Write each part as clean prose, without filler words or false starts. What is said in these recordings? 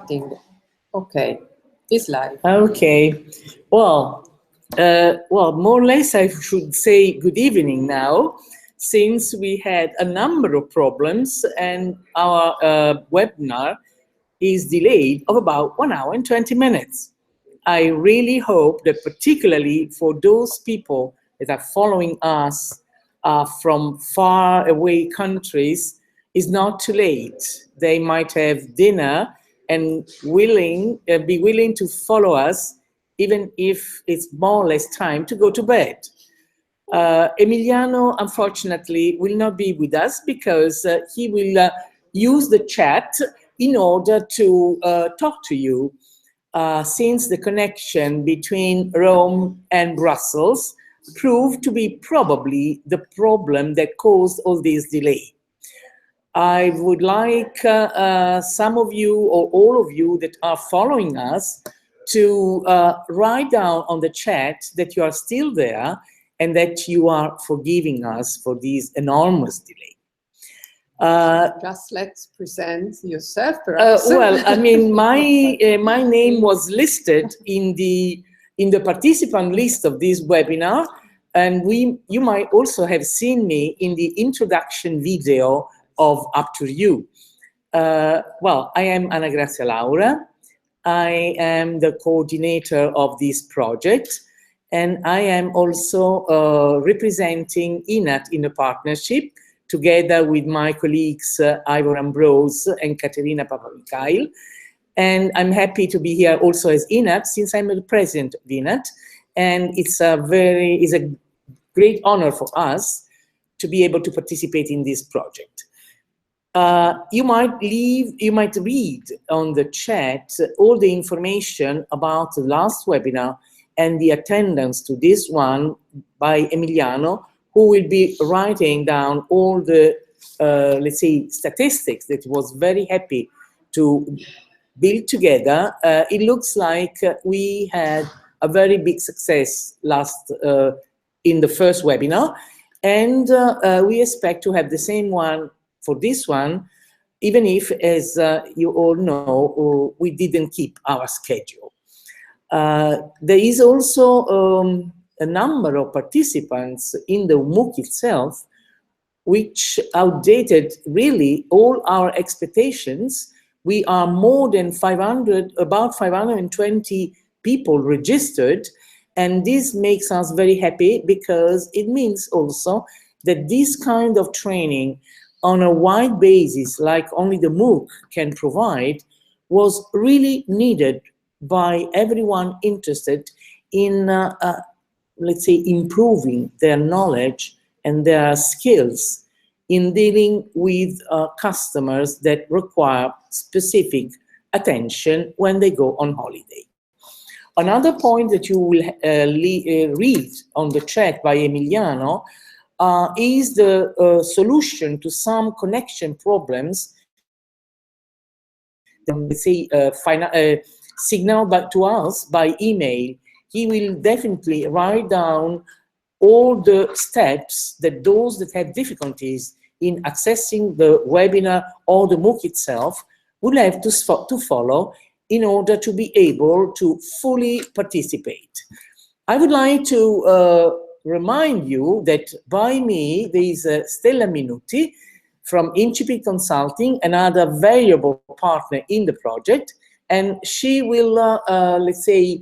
starting. Okay, it's live. Okay. Well, more or less I should say good evening now, since we had a number of problems and our webinar is delayed of about 1 hour and 20 minutes. I really hope that particularly for those people that are following us from far away countries, it's not too late. They might have dinner and be willing to follow us, even if it's more or less time to go to bed. Emiliano, unfortunately, will not be with us because he will use the chat in order to talk to you, since the connection between Rome and Brussels proved to be probably the problem that caused all this delay. I would like some of you or all of you that are following us to write down on the chat that you are still there and that you are forgiving us for this enormous delay. Just let's present yourself, perhaps. Well, I mean, my name was listed in the participant list of this webinar, and you might also have seen me in the introduction video of Up to You. Well, I am Anna Grazia Laura. I am the coordinator of this project, and I am also representing INAT in a partnership together with my colleagues Ivor Ambrose and Caterina Papamikhail. And I'm happy to be here also as INAT, since I'm the president of INAT, and it's a great honor for us to be able to participate in this project. You might read on the chat all the information about the last webinar and the attendance to this one by Emiliano, who will be writing down all the, let's say, statistics that he was very happy to build together. It looks like we had a very big success in the first webinar, and we expect to have the same one for this one, even if, as you all know, we didn't keep our schedule. There is also a number of participants in the MOOC itself, which outdated really all our expectations. We are more than 500, about 520 people registered, and this makes us very happy because it means also that this kind of training on a wide basis, like only the MOOC can provide, was really needed by everyone interested in, let's say, improving their knowledge and their skills in dealing with customers that require specific attention when they go on holiday. Another point that you will read on the chat by Emiliano is the solution to some connection problems that, say, signaled back to us by email. He will definitely write down all the steps that those that have difficulties in accessing the webinar or the MOOC itself will have to follow in order to be able to fully participate. I would like to remind you that by me there is Stella Minuti from Incipit Consulting, another valuable partner in the project, and she will, let's say,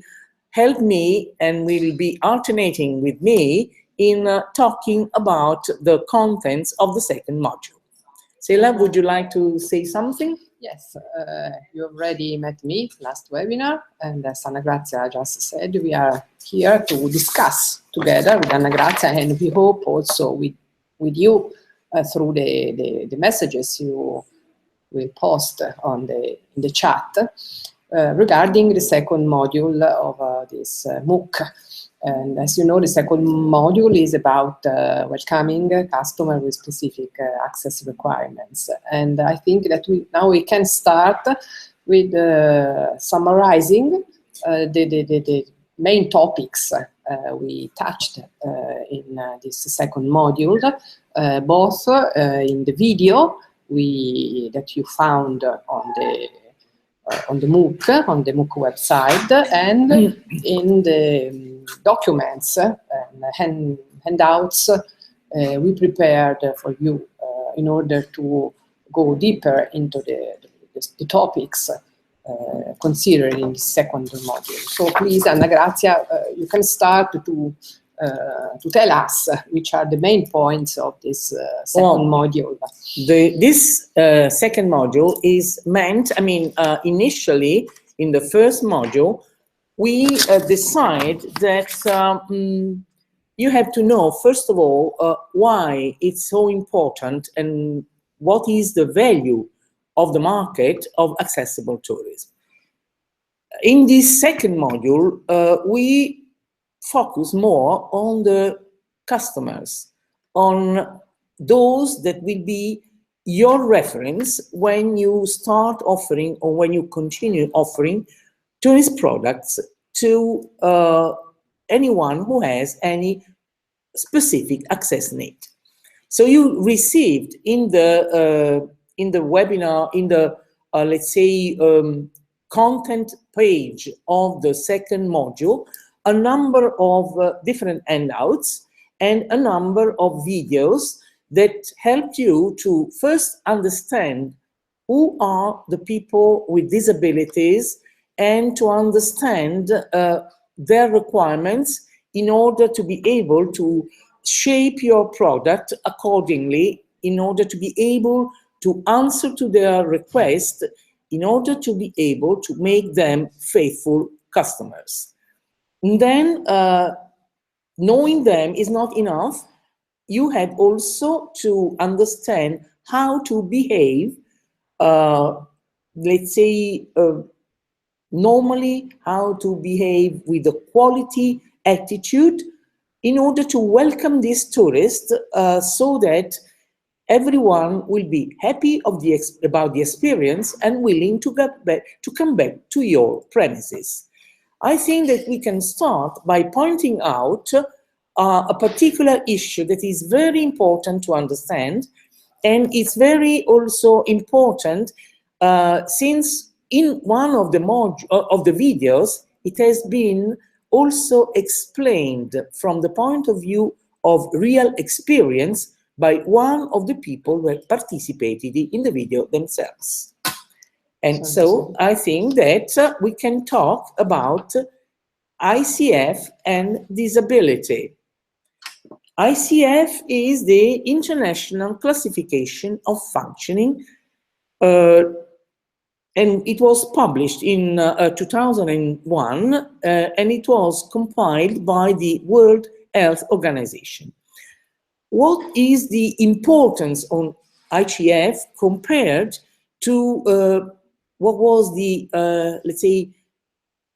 help me and will be alternating with me in talking about the contents of the second module. Stella, would you like to say something? Yes, you already met me last webinar, and as Anna Grazia just said, we are here to discuss together with Anna Grazia, and we hope also with you through the messages you will post on in the chat regarding the second module of this MOOC. And as you know, the second module is about welcoming a customer with specific access requirements. And I think that now we can start with summarizing the main topics we touched in this second module, both in the video that you found on on the MOOC website, and in the documents and handouts we prepared for you in order to go deeper into the topics considered in the second module. So please, Anna Grazia, you can start to tell us which are the main points of this second module. This second module is meant, initially in the first module, we decide that you have to know, first of all, why it's so important and what is the value of the market of accessible tourism. In this second module, we focus more on the customers, on those that will be your reference when you start offering or when you continue offering tourist products to anyone who has any specific access need. So you received in the webinar, in the let's say content page of the second module, a number of different handouts and a number of videos that helped you to first understand who are the people with disabilities and to understand their requirements in order to be able to shape your product accordingly, in order to be able to answer to their request, in order to be able to make them faithful customers. And then knowing them is not enough. You had also to understand how to behave, let's say, normally, how to behave with a quality attitude in order to welcome these tourists so that everyone will be happy about the experience and willing to come back to your premises. I think that we can start by pointing out a particular issue that is very important to understand, and it's very also important since in one of the videos it has been also explained from the point of view of real experience by one of the people who participated in the video themselves. And so I think that we can talk about ICF and disability. ICF is the International Classification of Functioning, and it was published in 2001, and it was compiled by the World Health Organization. What is the importance on ICF compared to what was the, let's say,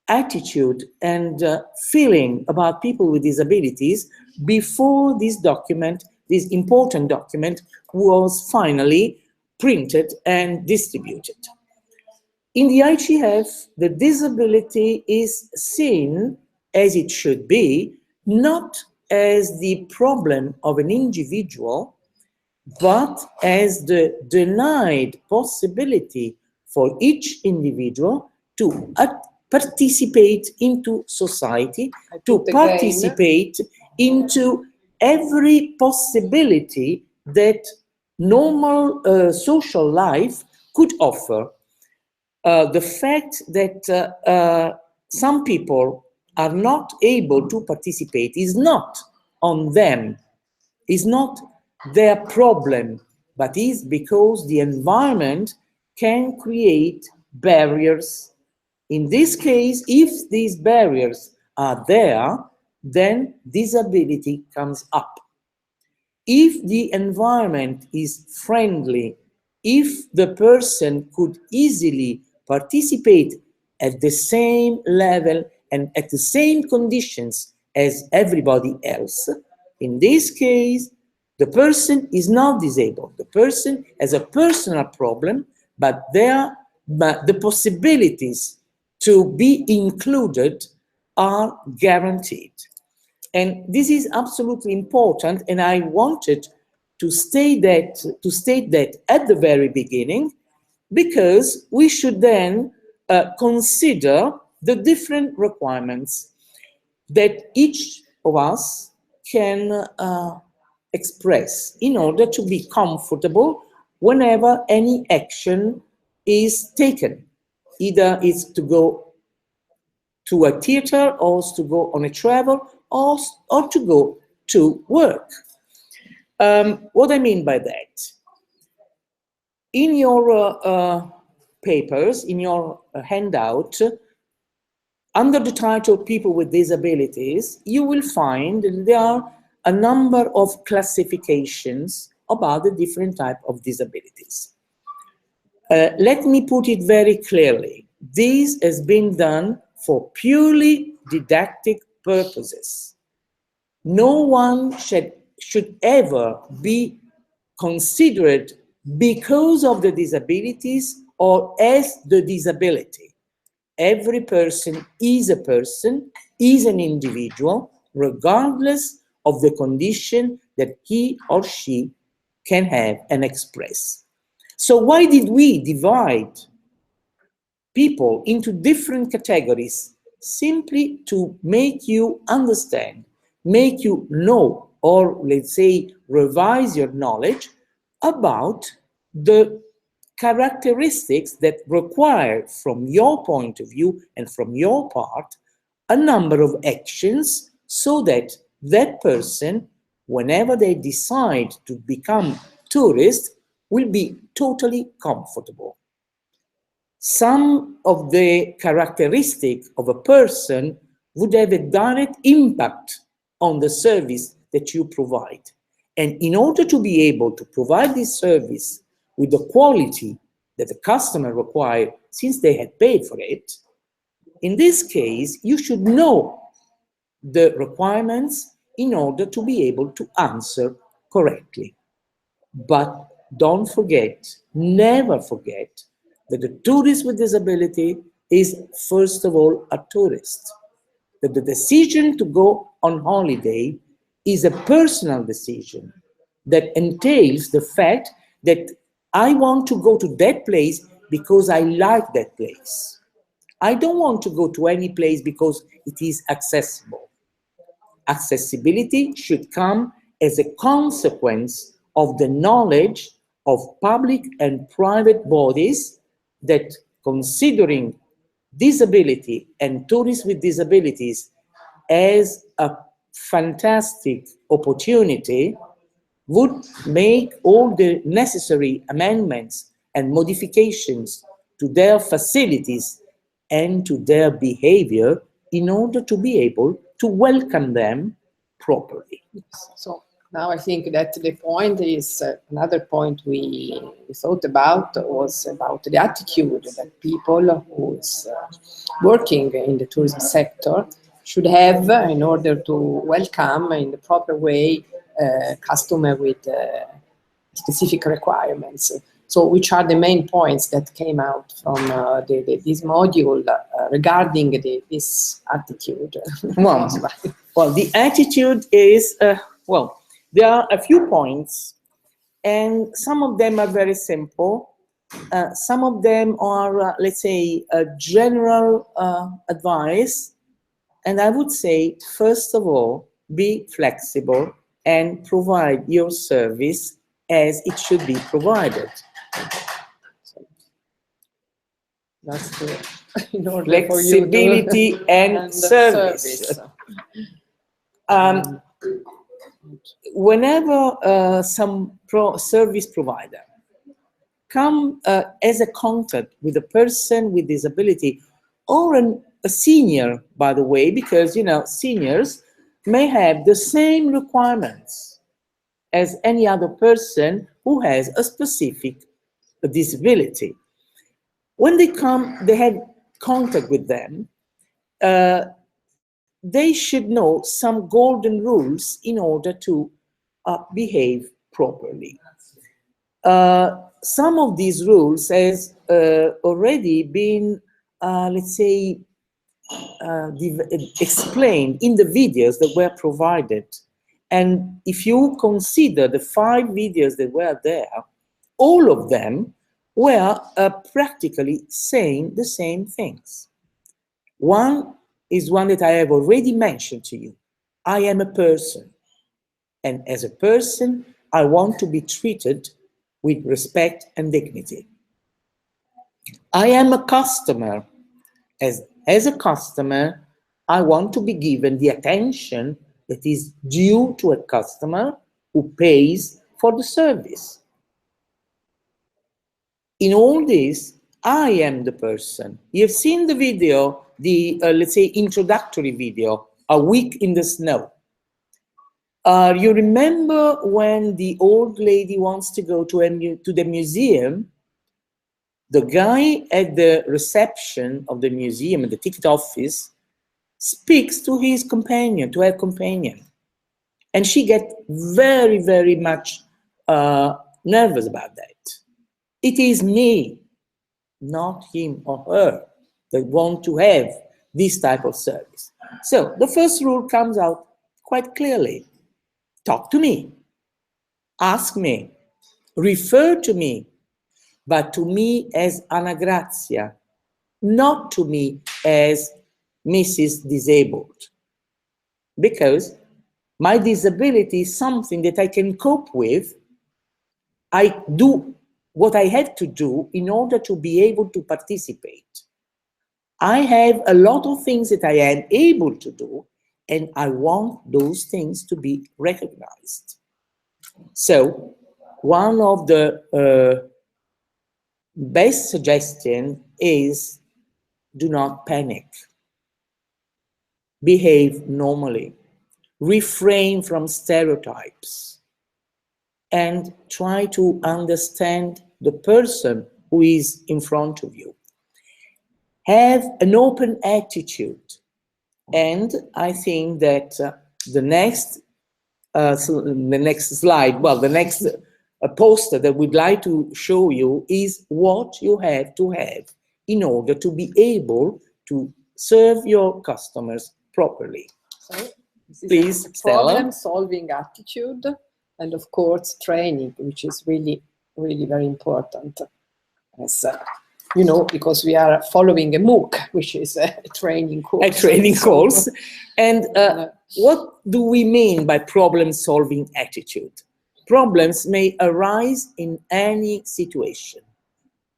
attitude and feeling about people with disabilities before this document, this important document, was finally printed and distributed? In the ICF, the disability is seen, as it should be, not as the problem of an individual, but as the denied possibility for each individual to participate into society, to participate into every possibility that normal social life could offer. The fact that some people are not able to participate is not on them, is not their problem, but is because the environment can create barriers. In this case, if these barriers are there, then disability comes up. If the environment is friendly, if the person could easily participate at the same level and at the same conditions as everybody else, in this case, the person is not disabled. The person has a personal problem, but the possibilities to be included are guaranteed. And this is absolutely important, and I wanted to state that at the very beginning, because we should then consider the different requirements that each of us can express in order to be comfortable whenever any action is taken. Either it's to go to a theater, or to go on a travel, or to go to work. What I mean by that? In your papers, in your handout, under the title People with Disabilities, you will find that there are a number of classifications about the different types of disabilities. Let me put it very clearly. This has been done for purely didactic purposes. No one should ever be considered because of the disabilities or as the disability. Every person, is an individual, regardless of the condition that he or she can have and express. So why did we divide people into different categories? Simply to make you understand, make you know, or let's say revise your knowledge about the characteristics that require, from your point of view and from your part, a number of actions so that that person, whenever they decide to become tourists, will be totally comfortable. Some of the characteristics of a person would have a direct impact on the service that you provide. And in order to be able to provide this service with the quality that the customer requires, since they had paid for it, in this case, you should know the requirements in order to be able to answer correctly. But don't forget, never forget, that the tourist with disability is, first of all, a tourist. That the decision to go on holiday is a personal decision that entails the fact that I want to go to that place because I like that place. I don't want to go to any place because it is accessible. Accessibility should come as a consequence of the knowledge of public and private bodies that, considering disability and tourists with disabilities as a fantastic opportunity, would make all the necessary amendments and modifications to their facilities and to their behavior in order to be able to welcome them properly. So now I think that the point is, another point we thought about was about the attitude that people who is working in the tourism sector should have in order to welcome in the proper way customer with specific requirements. So which are the main points that came out from this module regarding this attitude? Well, the attitude is, well, there are a few points, and some of them are very simple. Some of them are, let's say, a general advice. And I would say, first of all, be flexible and provide your service as it should be provided. That's good. In order Flexibility for you to and service. Whenever some service provider come as a contact with a person with disability, or a senior, by the way, because, you know, seniors may have the same requirements as any other person who has a specific disability. When they come, they have contact with them, they should know some golden rules in order to behave properly. Some of these rules has already been, let's say, explained in the videos that were provided. And if you consider the 5 videos that were there, all of them were practically saying the same things. One is one that I have already mentioned to you. I am a person, and as a person, I want to be treated with respect and dignity. I am a customer. As a customer, I want to be given the attention that is due to a customer who pays for the service. In all this, I am the person. You've seen the video, the, let's say, introductory video, A Week in the Snow. You remember when the old lady wants to go to the museum, the guy at the reception of the museum, at the ticket office, speaks to his companion, to her companion. And she gets very, very much nervous about that. It is me, not him or her, that want to have this type of service. So the first rule comes out quite clearly. Talk to me, ask me, refer to me, but to me as Anna Grazia, not to me as Mrs. Disabled. Because my disability is something that I can cope with. I do what I have to do in order to be able to participate. I have a lot of things that I am able to do, and I want those things to be recognized. So one of the best suggestion is do not panic. Behave normally. Refrain from stereotypes. And try to understand the person who is in front of you. Have an open attitude. And I think that the next slide, well, the next poster that we'd like to show you is what you have to have in order to be able to serve your customers properly. So, please, Stella. Problem-solving attitude, and of course, training, which is really, really very important. As, you know, because we are following a MOOC, which is a training course. A training course. And what do we mean by problem-solving attitude? Problems may arise in any situation,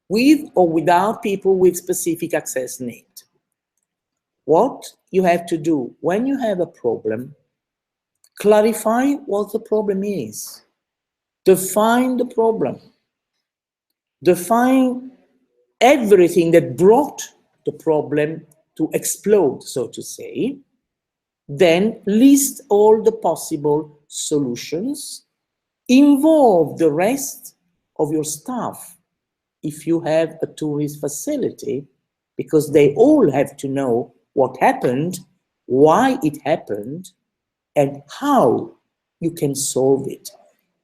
with or without people with specific access need. What you have to do when you have a problem, clarify what the problem is. Define the problem. Define everything that brought the problem to explode, so to say. Then list all the possible solutions. Involve the rest of your staff if you have a tourist facility, because they all have to know what happened, why it happened, and how you can solve it.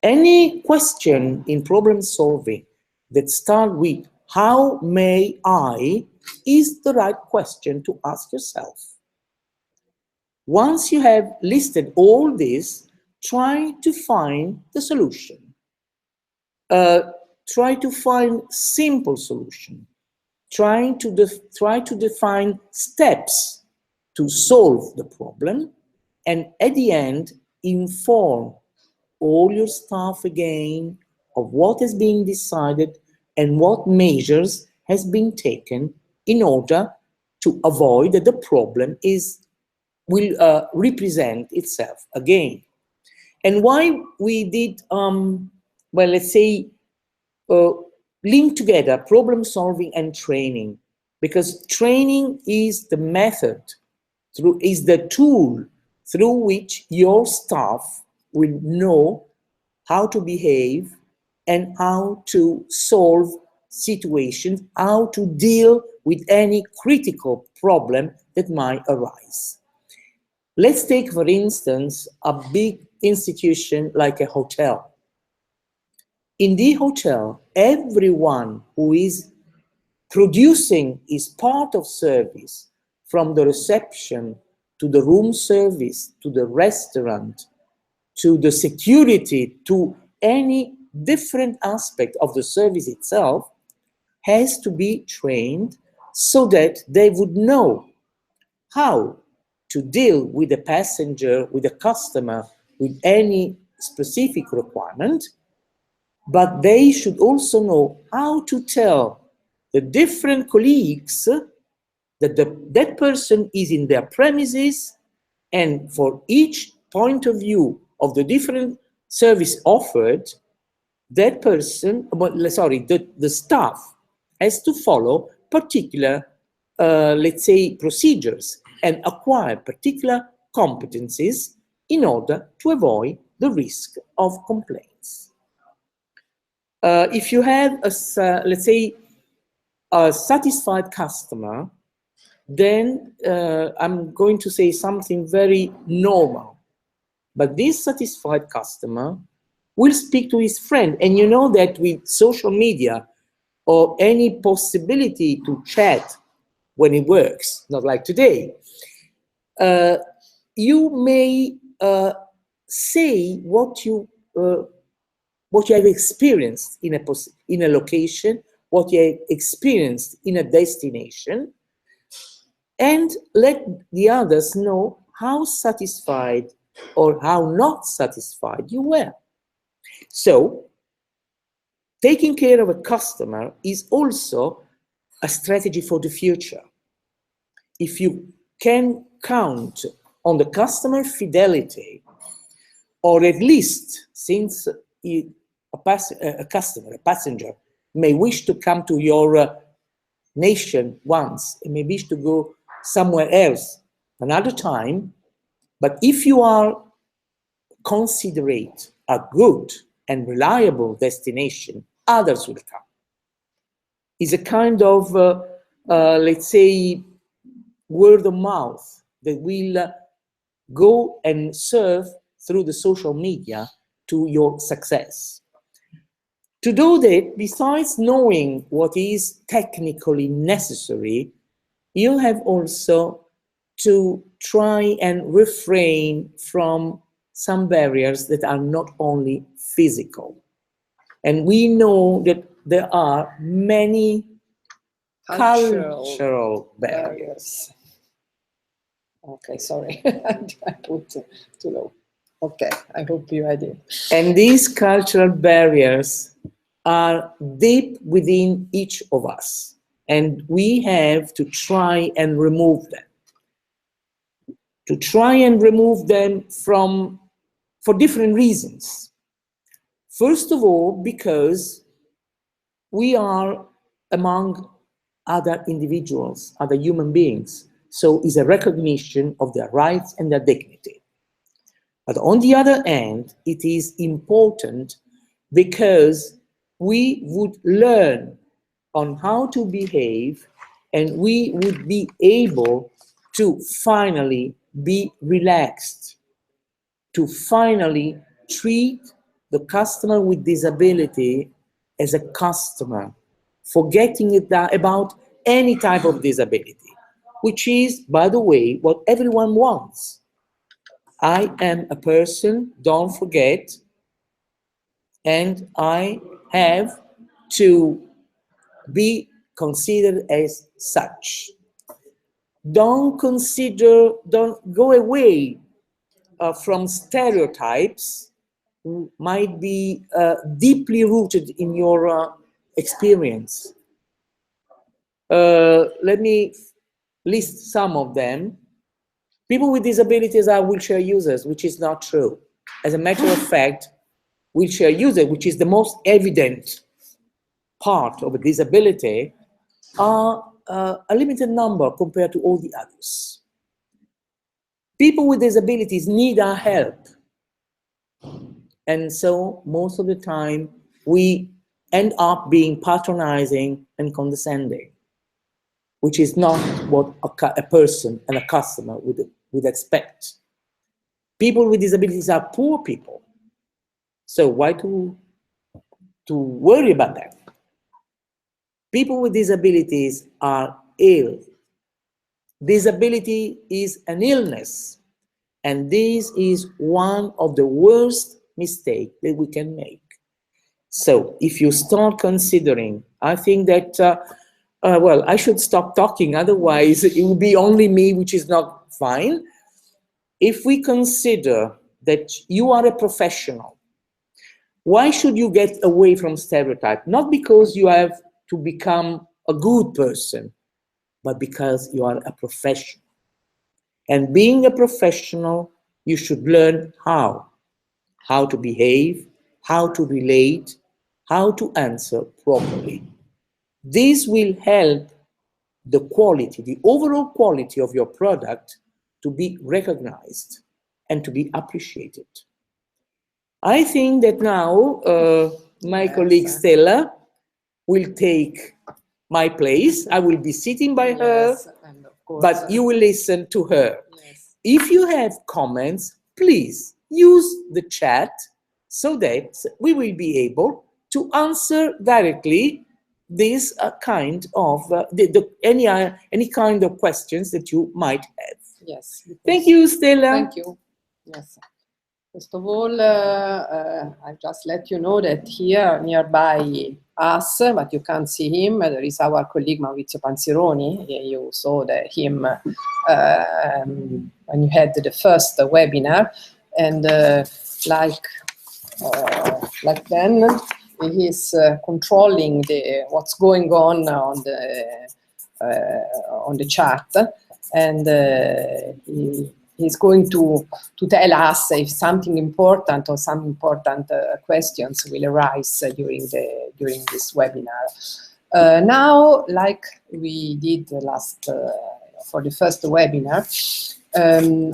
Any question in problem solving that starts with how may I is the right question to ask yourself. Once you have listed all this, try to find the solution. Try to find simple solution. Try to define steps to solve the problem, and at the end, inform all your staff again of what has been decided and what measures has been taken in order to avoid that the problem will represent itself again. And why we did, well, let's say, link together problem solving and training, because training is the method, is the tool through which your staff will know how to behave and how to solve situations, how to deal with any critical problem that might arise. Let's take, for instance, a big institution like a hotel. In the hotel, everyone who is producing his part of service, from the reception to the room service, to the restaurant, to the security, to any different aspect of the service itself, has to be trained so that they would know how to deal with a passenger, with a customer, with any specific requirement, but they should also know how to tell the different colleagues that that person is in their premises, and for each point of view of the different service offered, that person, the staff has to follow particular, let's say, procedures and acquire particular competencies in order to avoid the risk of complaints. If you have, let's say, a satisfied customer, then I'm going to say something very normal. But this satisfied customer will speak to his friend. And you know that with social media or any possibility to chat when it works, not like today, you may say what you have experienced in a location, what you have experienced in a destination, and let the others know how satisfied or how not satisfied you were. So, taking care of a customer is also a strategy for the future. If you can count on the customer fidelity, or at least, since a passenger, may wish to come to your nation once and may wish to go somewhere else another time, but if you are considerate a good and reliable destination, others will come. It's a kind of, let's say, word of mouth that will go and serve through the social media to your success. To do that, besides knowing what is technically necessary, you have also to try and refrain from some barriers that are not only physical. And we know that there are many cultural barriers. Okay, sorry, I put too low. Okay, I hope you ready. And these cultural barriers are deep within each of us, and we have to try and remove them. To try and remove them for different reasons. First of all, because we are among other individuals, other human beings, so it's a recognition of their rights and their dignity. But on the other hand, it is important because we would learn on how to behave, and we would be able to finally be relaxed, to finally treat the customer with disability as a customer, forgetting about any type of disability, which is, by the way, what everyone wants. I am a person, don't forget, and I have to be considered as such. Don't go away from stereotypes might be deeply rooted in your experience. Let me list some of them. People with disabilities are wheelchair users, which is not true. As a matter of fact, wheelchair user, which is the most evident part of a disability, are a limited number compared to all the others. People with disabilities need our help. And so most of the time, we end up being patronizing and condescending, which is not what a person and a customer would expect. People with disabilities are poor people. So why to worry about that? People with disabilities are ill. Disability is an illness, and this is one of the worst mistakes that we can make. So if you start considering, I think that, well, I should stop talking, otherwise it will be only me, which is not fine. If we consider that you are a professional, why should you get away from stereotype? Not because you have to become a good person, but because you are a professional. And being a professional, you should learn how to behave, how to relate, how to answer properly. This will help the quality, the overall quality of your product to be recognized and to be appreciated. I think that now my colleague Stella will take my place. I will be sitting by her, and of course, but you will listen to her. yes. If you have comments, please use the chat so that we will be able to answer directly this kind of any kind of questions that you might have. Yes. Thank you, Stella. Thank you. Yes. First of all, I just let you know that here nearby us, but you can't see him, there is our colleague Maurizio Panzeroni. You saw him when you had the first webinar, and like then he is controlling what's going on the chat, and he's going to tell us if something important or some important questions will arise during this webinar. Now, like we did for the first webinar,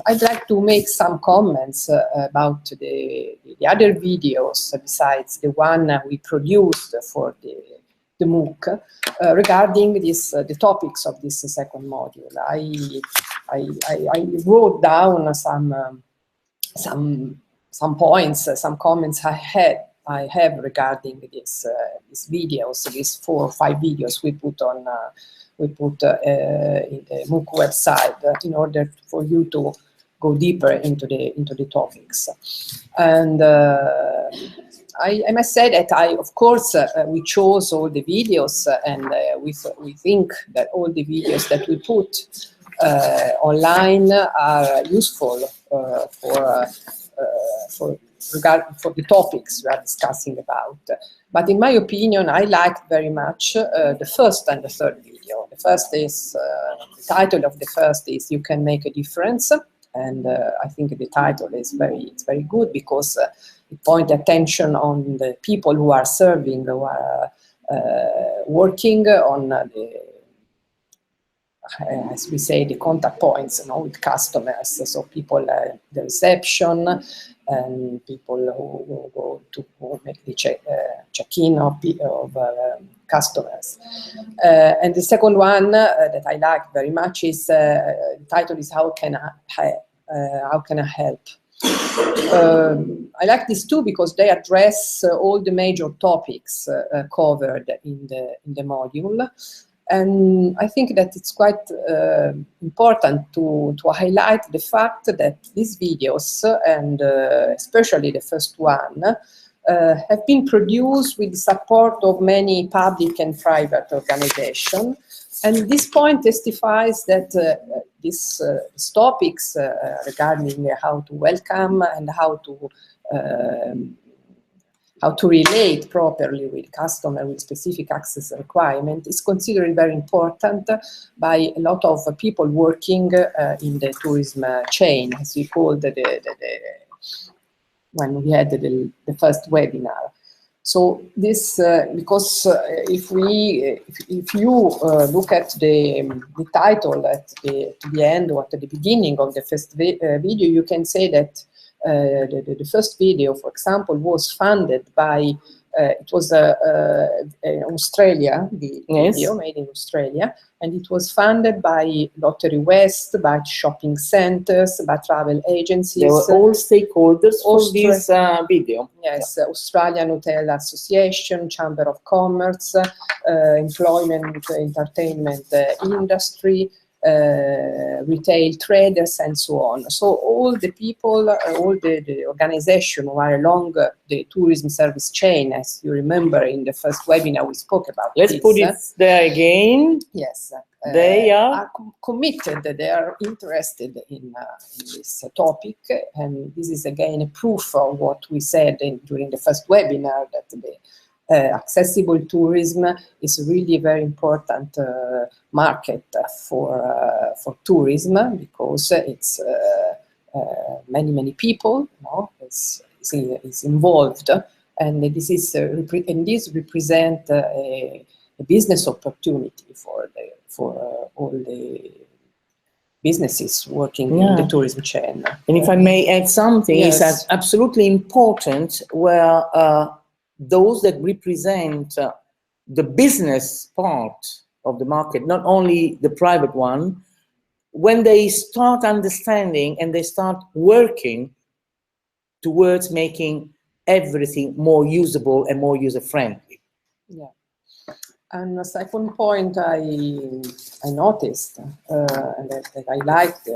I'd like to make some comments about the other videos besides the one we produced for the MOOC regarding the topics of this second module. I wrote down some points, some comments I have regarding these videos, these 4 or 5 videos we put in the MOOC website in order for you to go deeper into the topics. And I must say that of course, we chose all the videos, and we think that all the videos that we put online are useful for the topics we are discussing about. But in my opinion, I liked very much the first and the third video. The first is, the title of the first is "You Can Make a Difference," and I think the title is very good because it points attention on the people who are serving, who are working on as we say, the contact points, with customers. So people at the reception and people who go to make the check-in of customers. And the second one that I like very much is the title is "How Can I Help?" I like these two because they address all the major topics covered in the module. And I think that it's quite important to highlight the fact that these videos, and especially the first one, have been produced with the support of many public and private organizations. And this point testifies that these topics regarding how to welcome and how to relate properly with customers with specific access requirement is considered very important by a lot of people working in the tourism chain, as we called when we had the first webinar. So this, because if you look at the title at the end or at the beginning of the first video, you can say that the first video, for example, was funded by, it was Australia, the video made in Australia, and it was funded by Lottery West, by shopping centers, by travel agencies. They were all stakeholders for this video. Yes, Australian Hotel Association, Chamber of Commerce, Employment, Entertainment Industry, retail traders, and so on. So all the people, all the organizations who are along the tourism service chain, as you remember in the first webinar we spoke about. Let's put it there again. Yes. They are committed, they are interested in this topic, and this is again a proof of what we said during the first webinar, that the accessible tourism is really a very important market for tourism, because it's many people, is involved, and this represent a business opportunity for all the businesses working in the tourism chain. And if I may add something, yes. It's absolutely important where those that represent the business part of the market, not only the private one, when they start understanding and they start working towards making everything more usable and more user-friendly. Yeah. And the second point I noticed, and that I liked,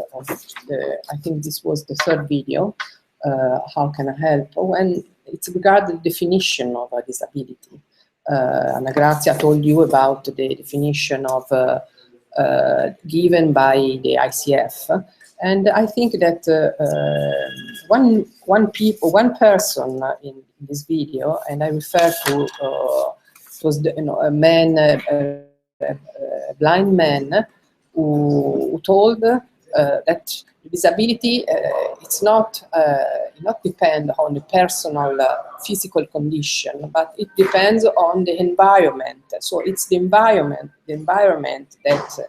I think this was the third video, how can I help? When it's regarding the definition of a disability. Anna Grazia told you about the definition of given by the ICF, and I think that one person in this video, and I refer to it was a man, a blind man, who told that disability it's not depend on the personal physical condition, but it depends on the environment. So it's the environment that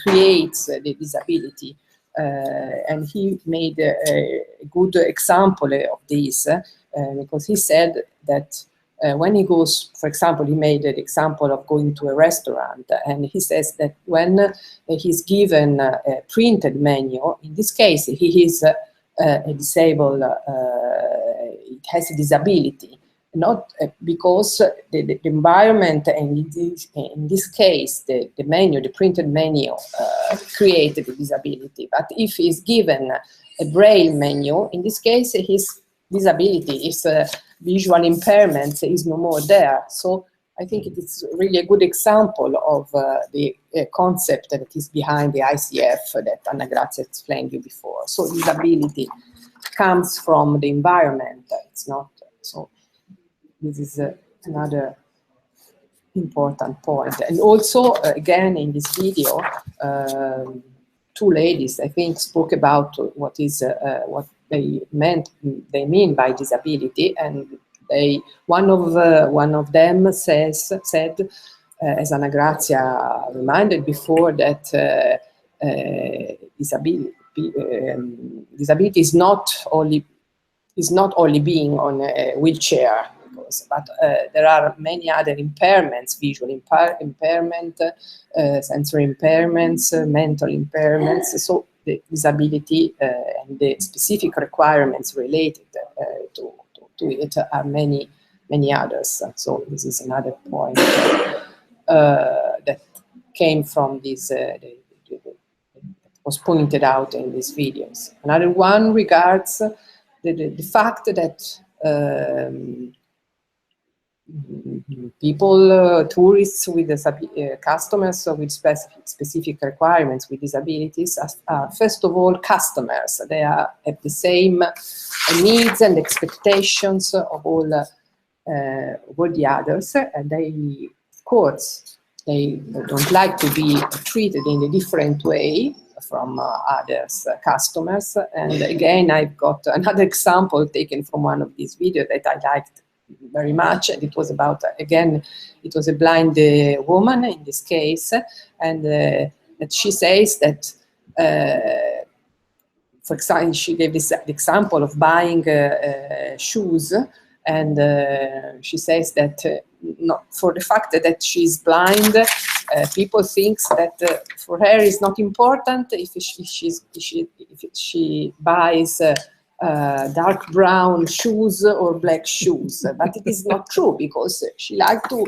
creates the disability. And he made a good example of this, because he said that when he goes, for example, he made an example of going to a restaurant, and he says that when he's given a printed menu, in this case, he is a disabled, it has a disability, not because the environment, and in this case, the menu, the printed menu, created the disability. But if he's given a braille menu, in this case, his disability is visual impairment is no more there. So I think it is really a good example of the concept that is behind the ICF that Anna Grazia explained you before. So disability comes from the environment. It's not so. This is another important point. And also, again, in this video, two ladies, I think, spoke about what they mean by disability, and one of them said, as Anna Grazia reminded before, that disability is not only being on a wheelchair, but there are many other impairments: visual impairment, sensory impairments, mental impairments. So the disability and the specific requirements related to it are many others. So this is another point that came from this, was pointed out in these videos. Another one regards the fact that people, tourists with customers with specific requirements with disabilities are first of all customers. They have the same needs and expectations of all the others, and they, of course, they don't like to be treated in a different way from others customers. And again, I've got another example taken from one of these videos that I liked very much, and it was about, again, it was a blind woman in this case, and that she says that, for example, she gave this example of buying shoes, and she says that not for the fact that she's blind, people think that for her it's not important if she buys dark brown shoes or black shoes, but it is not true, because she likes to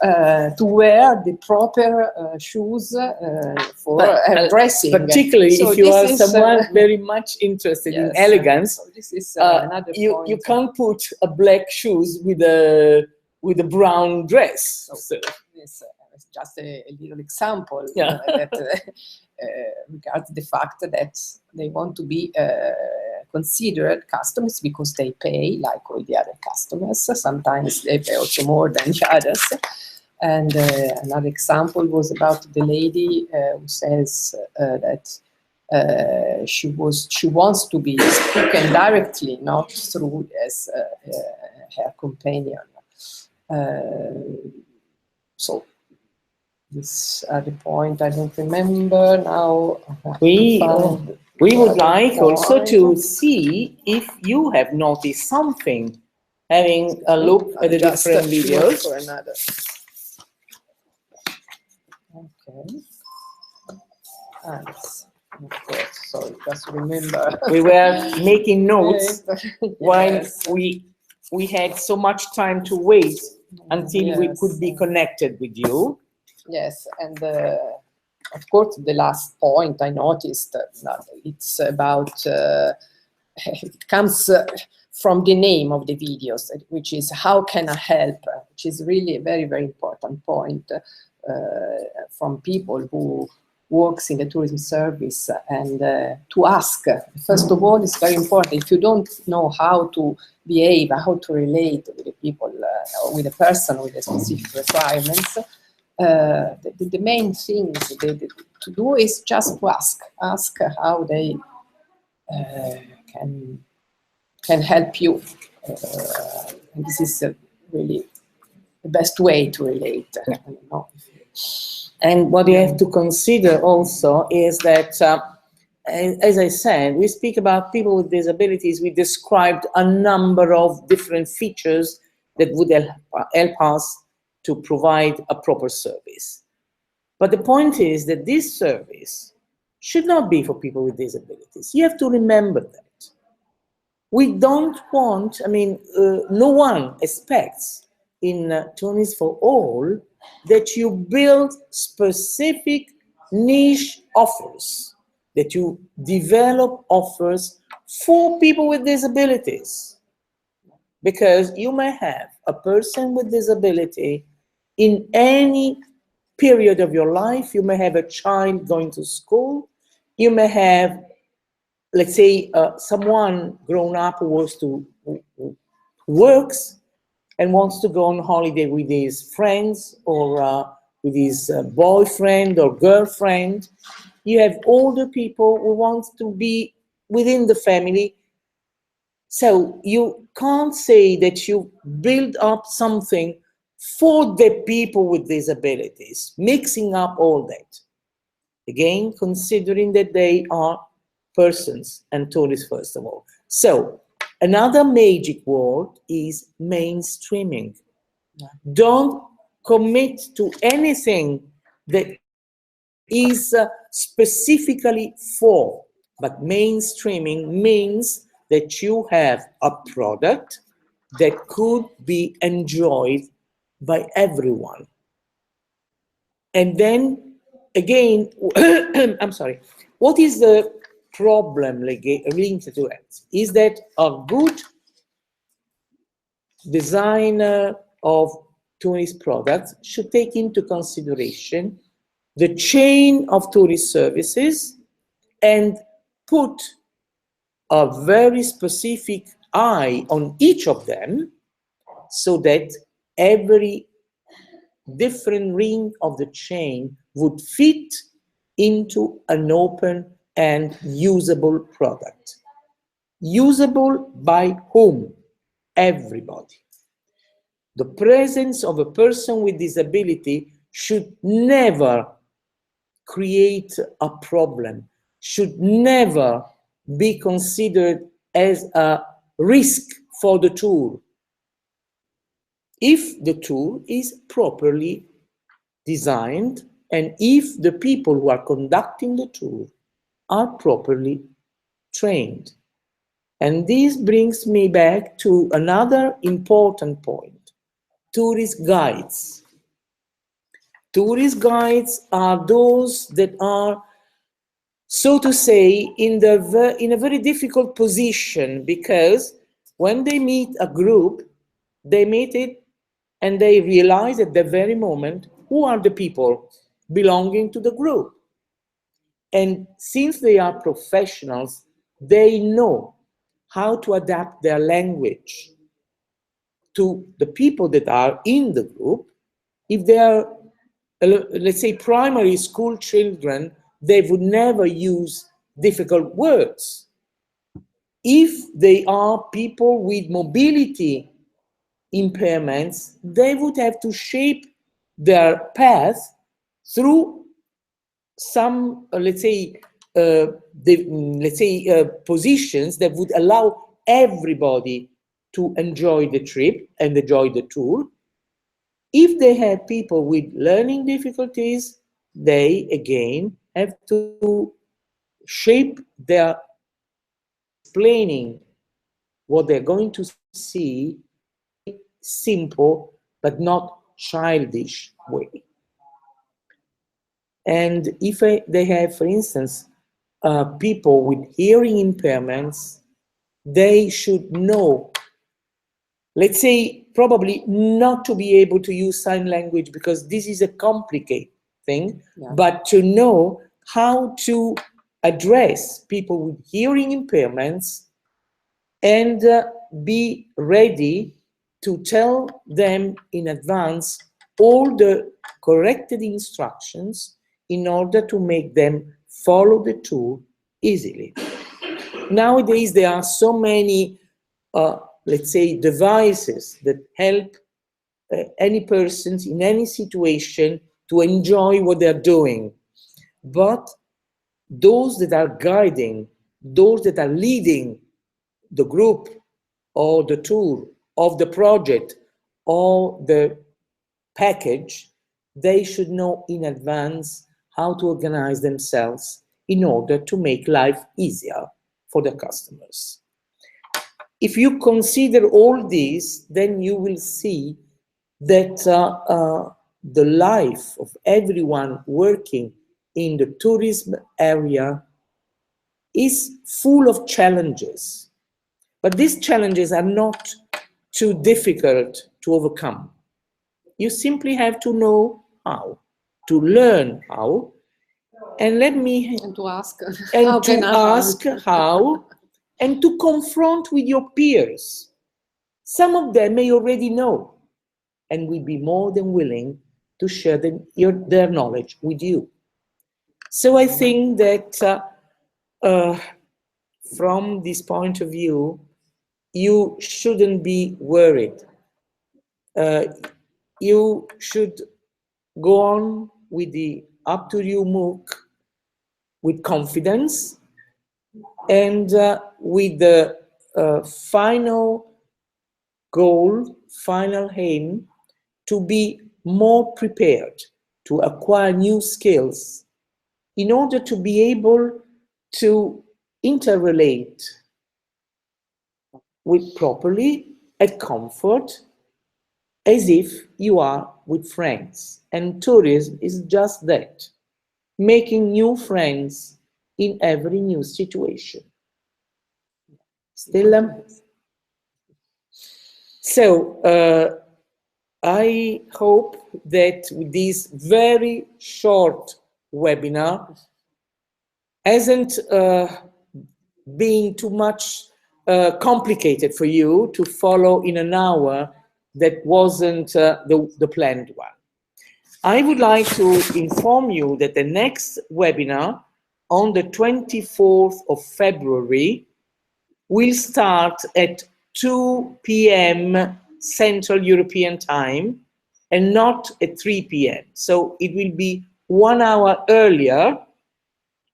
to wear the proper shoes for dressing. Particularly So if you are this is, someone very much interested in yes, elegance, so this is another you point. can't put a black shoes with a brown dress. So. This is just a little example Yeah. that regards the fact that they want to be considered customers because they pay like all the other customers. Sometimes they pay also more than the others. And another example was about the lady who says that she wants to be spoken directly, not through as her companion. So this other point I don't remember now. We would like also to see if you have noticed something, having a look at the different videos. For another. Okay. Yes. Of course. So just remember. We were making notes while Yes. we had so much time to wait until we could be connected with you. Yes, and of course, the last point I noticed, it's about, it comes from the name of the videos, which is how can I help, which is really a very, very important point from people who works in the tourism service, and to ask, first of all, it's very important. If you don't know how to behave, how to relate with the people, or with a person with a specific requirements, the main thing to do is just to ask how they can help you. And this is really the best way to relate. Yeah. And what you have to consider also is that, as I said, we speak about people with disabilities. We described a number of different features that would help us to provide a proper service. But the point is that this service should not be for people with disabilities. You have to remember that. We don't want, no one expects in Tunis for All that you build specific niche offers, that you develop offers for people with disabilities. Because you may have a person with disability in any period of your life. You may have a child going to school. You may have, let's say, someone grown up who works and wants to go on holiday with his friends or with his boyfriend or girlfriend. You have older people who want to be within the family. So you can't say that you build up something for the people with disabilities, mixing up all that. Again, considering that they are persons and tourists first of all. So another magic word is mainstreaming. Yeah. Don't commit to anything that is specifically for, but mainstreaming means that you have a product that could be enjoyed by everyone. And then again, I'm sorry, what is the problem linked to it? Is that a good designer of tourist products should take into consideration the chain of tourist services and put a very specific eye on each of them so that every different ring of the chain would fit into an open and usable product. Usable by whom? Everybody. The presence of a person with disability should never create a problem, should never be considered as a risk for the tour, if the tour is properly designed and if the people who are conducting the tour are properly trained. And this brings me back to another important point: tourist guides. Tourist guides are those that are, so to say, in a very difficult position, because when they meet a group, they meet it and they realize at the very moment who are the people belonging to the group. And since they are professionals, they know how to adapt their language to the people that are in the group. If they are, let's say, primary school children, they would never use difficult words. If they are people with mobility impairments, they would have to shape their path through some, positions that would allow everybody to enjoy the trip and enjoy the tour. If they have people with learning difficulties, they again have to shape their explaining what they're going to see simple but not childish way. And if they have, for instance, people with hearing impairments, they should know, let's say, probably not to be able to use sign language because this is a complicated thing, but to know how to address people with hearing impairments and be ready to tell them in advance all the corrected instructions in order to make them follow the tour easily. Nowadays, there are so many, let's say, devices that help any person in any situation to enjoy what they're doing. But those that are guiding, those that are leading the group or the tour of the project or the package, they should know in advance how to organize themselves in order to make life easier for the customers. If you consider all this, then you will see that the life of everyone working in the tourism area is full of challenges. But these challenges are not too difficult to overcome. You simply have to know how, to learn how, and to ask how, and to confront with your peers. Some of them may already know and will be more than willing to share their knowledge with you. So I think that from this point of view, you shouldn't be worried. You should go on with the Up to You MOOC with confidence and with the final goal, final aim, to be more prepared to acquire new skills in order to be able to interrelate with properly at comfort as if you are with friends. And tourism is just that, making new friends in every new situation. Stella? So I hope that with this very short webinar hasn't been too much complicated for you to follow in an hour that wasn't the planned one. I would like to inform you that the next webinar on the 24th of February will start at 2 p.m. Central European Time and not at 3 p.m. So it will be 1 hour earlier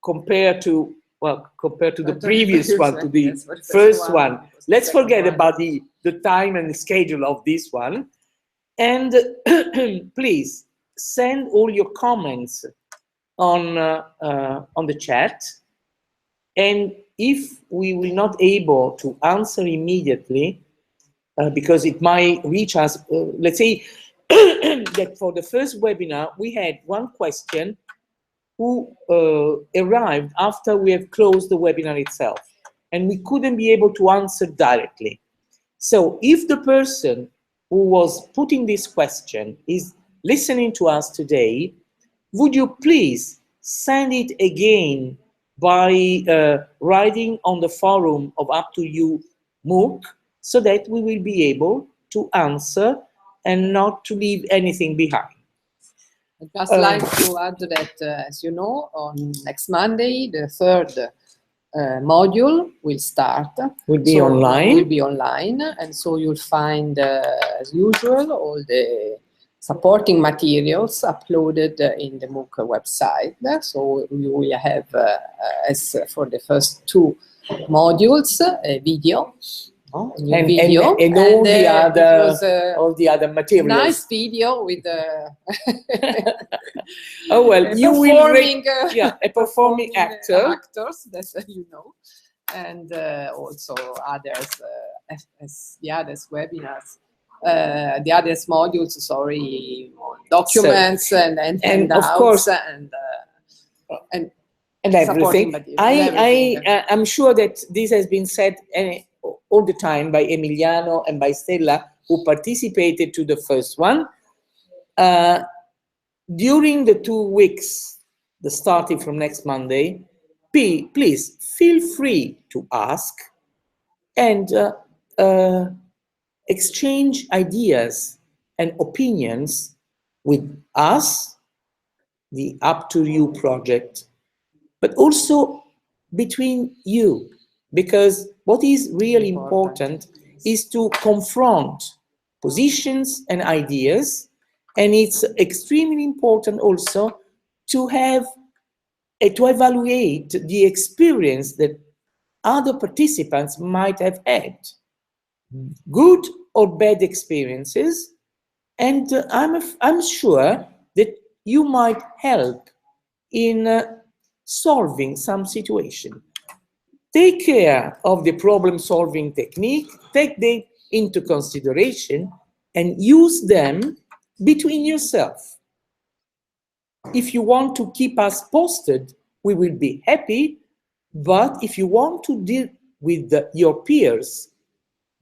compared to the previous one, to the first one. Let's forget about the time and the schedule of this one. And please send all your comments on the chat. And if we will not able to answer immediately, because it might reach us, let's say, that for the first webinar, we had one question who arrived after we have closed the webinar itself, and we couldn't be able to answer directly. So if the person who was putting this question is listening to us today, would you please send it again by writing on the forum of Up to You MOOC, so that we will be able to answer and not to leave anything behind. I'd just like to add that, as you know, on next Monday, the third module will start. Will be online. Will be online, and so you'll find, as usual, all the supporting materials uploaded in the MOOC website. So you will have, as for the first two modules, a video. And all the other materials. Nice video with oh well, you will a performing actors, that's you know, and also others as the others webinars, the others modules. Sorry, documents and of course and everything. I'm sure that this has been said all the time by Emiliano and by Stella, who participated to the first one. During the 2 weeks, starting from next Monday, please feel free to ask and exchange ideas and opinions with us, the Up to You project, but also between you. Because what is really important is to confront positions and ideas, and it's extremely important also to have to evaluate the experience that other participants might have had, good or bad experiences, and I'm sure that you might help in solving some situation. Take care of the problem-solving technique, take them into consideration, and use them between yourself. If you want to keep us posted, we will be happy, but if you want to deal with your peers,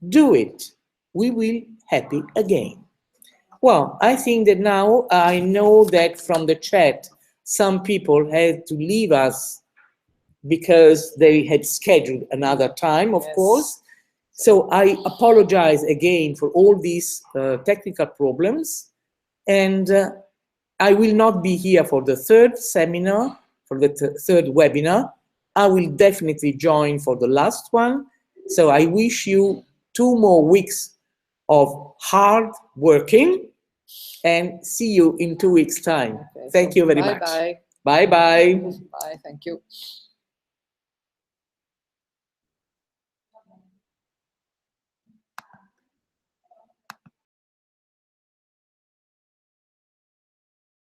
do it. We will happy again. Well, I think that now I know that from the chat, some people had to leave us because they had scheduled another time, of course. So I apologize again for all these technical problems. And I will not be here for the third seminar, for the third webinar. I will definitely join for the last one. So I wish you 2 more weeks of hard working, and see you in 2 weeks' time. Okay, Thank you very much. Bye-bye. Bye-bye. Bye, thank you.